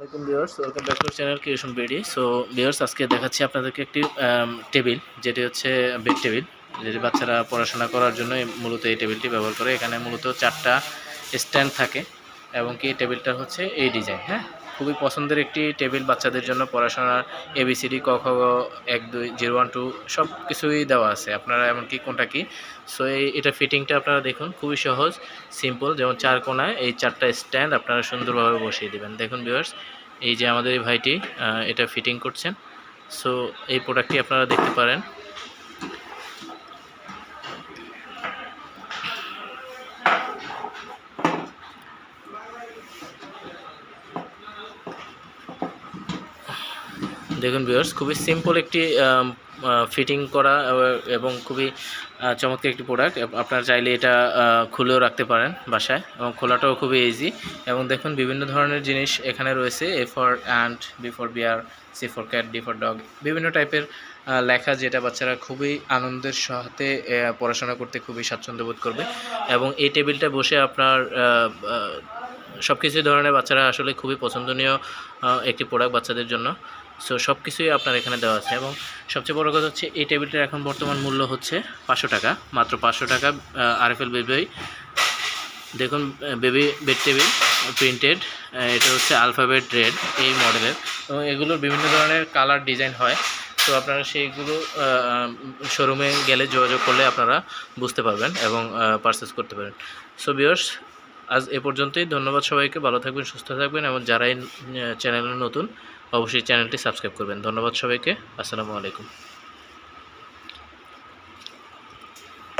আসসালামাইকুম viewers, welcome back to channel creation BD. So viewers, আজকে দেখাচ্ছি আপনাদেরকে একটি টেবিল, যেটি হচ্ছে বেড টেবিল, যেটি বাচ্চারা পড়াশোনা করার জন্য মূলত এই টেবিলটি ব্যবহার করে। এখানে মূলত 4টা স্ট্যান্ড থাকে এবং কি টেবিলটা হচ্ছে এই ডিজাইন। হ্যাঁ, খুবই পছন্দের একটি টেবিল বাচ্চাদের জন্য। পড়াশোনার ABCD ক খ গ 1 2 0 1 2 সব কিছুই দেওয়া আছে, আপনারা এমনকি কোনটা কি। সো এটা ফিটিংটা আপনারা দেখুন, খুবই সহজ সিম্পল। যেমন 4 কোণায় এই 4টা স্ট্যান্ড আপনারা সুন্দরভাবে বসিয়ে দেবেন। দেখুন ভিউয়ার্স, এই যে আমাদের এই ভাইটি এটা ফিটিং করছেন। সো এই প্রোডাক্টটি আপনারা দেখতে পারেন। দেখুন ভিউয়ার্স, খুবই সিম্পল একটি ফিটিং করা এবং খুবই চমৎকার একটি প্রোডাক্ট। আপনারা চাইলে এটা খুলেও রাখতে পারেন বাসায়, এবং খোলাটাও খুবই ইজি। এবং দেখুন বিভিন্ন ধরনের জিনিস এখানে রয়েছে, A for ant, B for bear, C for cat, D for dog, বিভিন্ন টাইপের লেখা, যেটা বাচ্চারা খুবই আনন্দের সাথে পড়াশোনা করতে খুবই স্বাচ্ছন্দ্য বোধ করবে। এবং এই টেবিলটা বসে আপনার সব কিছু ধরনের বাচ্চারা আসলে খুবই পছন্দনীয় একটি প্রোডাক্ট বাচ্চাদের জন্য। সো সব কিছুই আপনার এখানে দেওয়া আছে। এবং সবচেয়ে বড় কথা হচ্ছে এই টেবিলটার এখন বর্তমান মূল্য হচ্ছে 500 টাকা, মাত্র 500 টাকা। RFL বেবি, দেখুন বেবি বেড টেবিল প্রিন্টেড, এটা হচ্ছে আলফাবেট রেড এই মডেলের। এবং এগুলোর বিভিন্ন ধরনের কালার ডিজাইন হয়। তো আপনারা সেইগুলো শোরুমে গেলে যোগাযোগ করলে আপনারা বুঝতে পারবেন এবং পারচেস করতে পারেন। সো ভিউয়ার্স, আজ এ পর্যন্তই। ধন্যবাদ সবাইকে, ভালো থাকবেন, সুস্থ থাকবেন, এবং যারাই চ্যানেলে নতুন অবশ্যই চ্যানেলটি সাবস্ক্রাইব করবেন। ধন্যবাদ সবাইকে, আসসালামু আলাইকুম।